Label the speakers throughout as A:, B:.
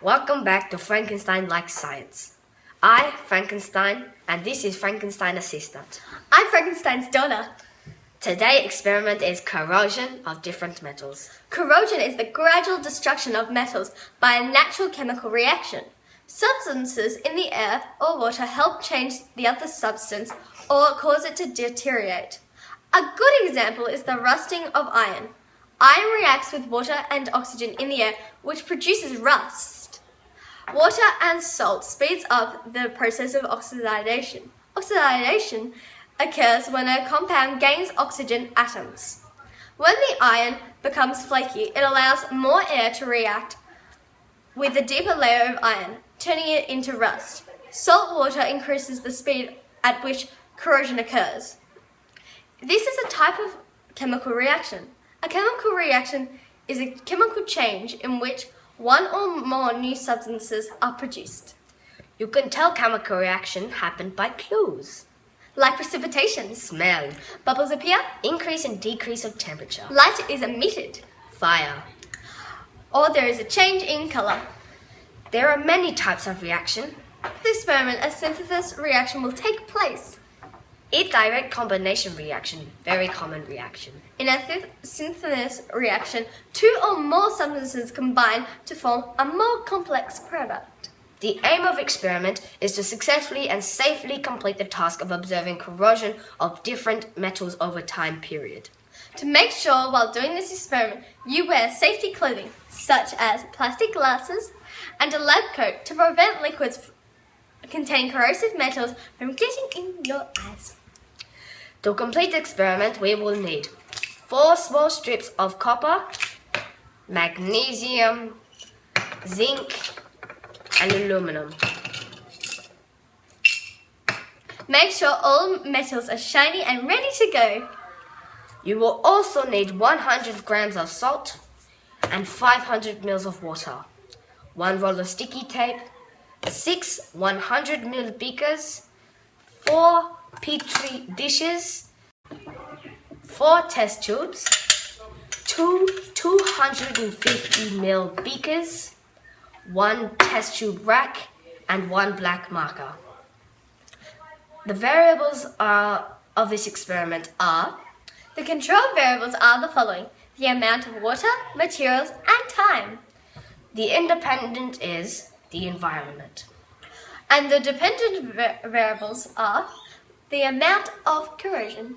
A: Welcome back to Frankenstein-like Science. I, Frankenstein, and this is Frankenstein's assistant.
B: I'm Frankenstein's daughter.
A: Today's experiment is corrosion of different metals.
B: Corrosion is the gradual destruction of metals by a natural chemical reaction. Substances in the air or water help change the other substance or cause it to deteriorate. A good example is the rusting of iron. Iron reacts with water and oxygen in the air, which produces rust. Water and salt speeds up the process of oxidation. Oxidation occurs when a compound gains oxygen atoms. When the iron becomes flaky, it allows more air to react with a deeper layer of iron, turning it into rust. Salt water increases the speed at which corrosion occurs. This is a type of chemical reaction. A chemical reaction is a chemical change in which one or more new substances are produced.
A: You can tell chemical reaction happened by clues.
B: Like precipitation,
A: Smell,
B: bubbles appear,
A: increase and decrease of temperature,
B: light is emitted,
A: fire.
B: or there is a change in color.
A: There are many types of reaction.
B: In this experiment, a synthesis reaction will take place.
A: A direct combination reaction, very common reaction.
B: In a synthesis reaction, two or more substances combine to form a more complex product.
A: The aim of experiment is to successfully and safely complete the task of observing corrosion of different metals over time period.
B: To make sure while doing this experiment, you wear safety clothing, such as plastic glasses and a lab coat to prevent liquids containing corrosive metals from getting in your eyes.
A: To complete the experiment, we will need 4 small strips of copper, magnesium, zinc, and aluminum.
B: Make sure all metals are shiny and ready to go.
A: You will also need 100 grams of salt and 500 ml of water, 1 roll of sticky tape, 6 100 ml beakers, 4 petri dishes, 4 test tubes, 2 250 ml beakers, 1 test tube rack, and 1 black marker. The variables of this experiment are:
B: The control variables are the following: the amount of water, materials, and time.
A: the independent is the environment.
B: And the dependent variables are the amount of corrosion.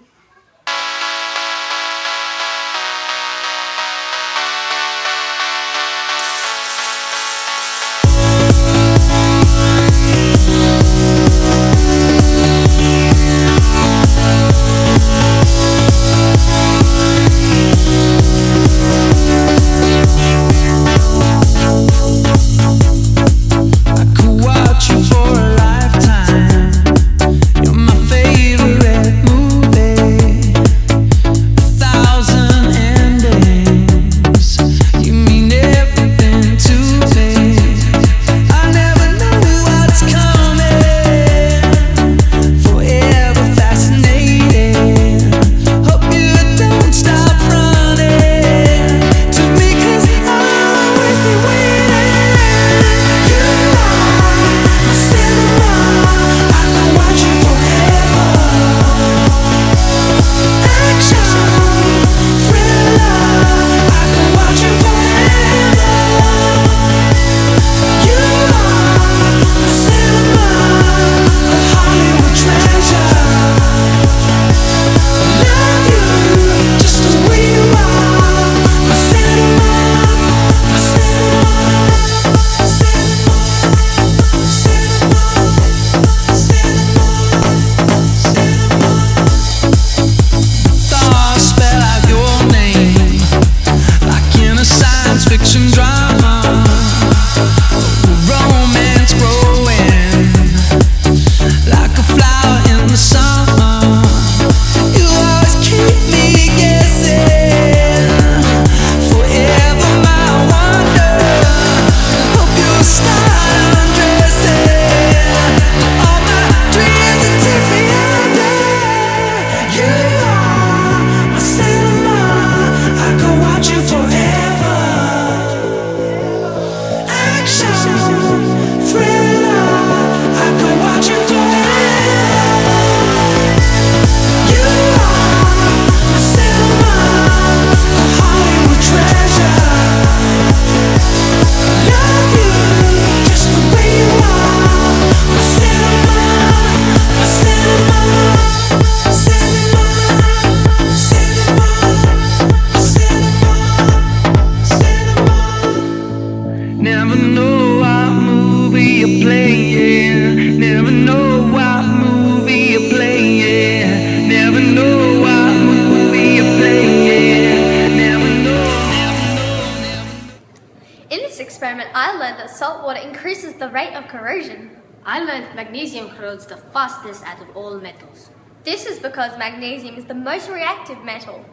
C: For a lifetime, you're my favorite movie.
B: experiment, I learned that salt water increases the rate of corrosion.
A: I learned magnesium corrodes the fastest out of all metals.
B: This is because magnesium is the most reactive metal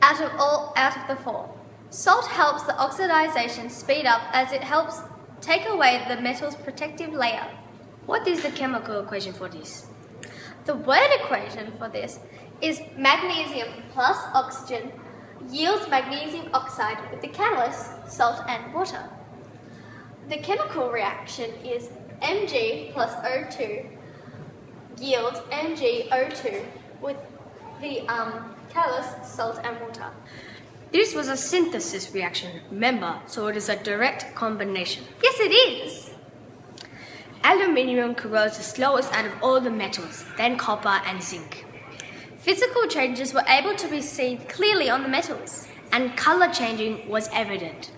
B: out of the four. Salt helps the oxidization speed up as it helps take away the metal's protective layer.
A: What is the chemical equation for this?
B: The word equation for this is magnesium plus oxygen yields magnesium oxide with the catalyst, salt and water. The chemical reaction is Mg plus O2 yields MgO2 with the catalyst, salt and water.
A: This was a synthesis reaction, remember, so it is a direct combination.
B: Yes, it is.
A: Aluminium corrodes the slowest out of all the metals, then copper and zinc.
B: Physical changes were able to be seen clearly on the metals.
A: And color changing was evident.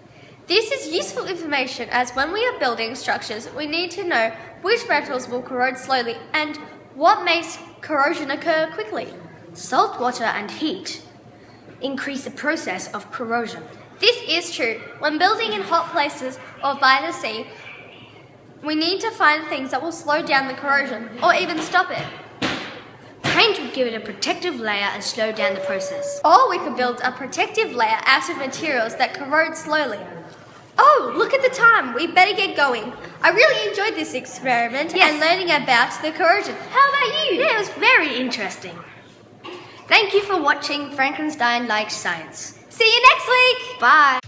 B: This is useful information as when we are building structures, we need to know which metals will corrode slowly and what makes corrosion occur quickly.
A: Salt water and heat increase the process of corrosion.
B: This is true. When building in hot places or by the sea, we need to find things that will slow down the corrosion or even stop it.
A: Paint would give it a protective layer and slow down the process.
B: Or we could build a protective layer out of materials that corrode slowly. Oh, look at the time. We better get going. I really enjoyed this experiment and learning about the corrosion. How about you?
A: Yeah, it was very interesting. Thank you for watching Frankenstein-like Science.
B: See you next week.
A: Bye.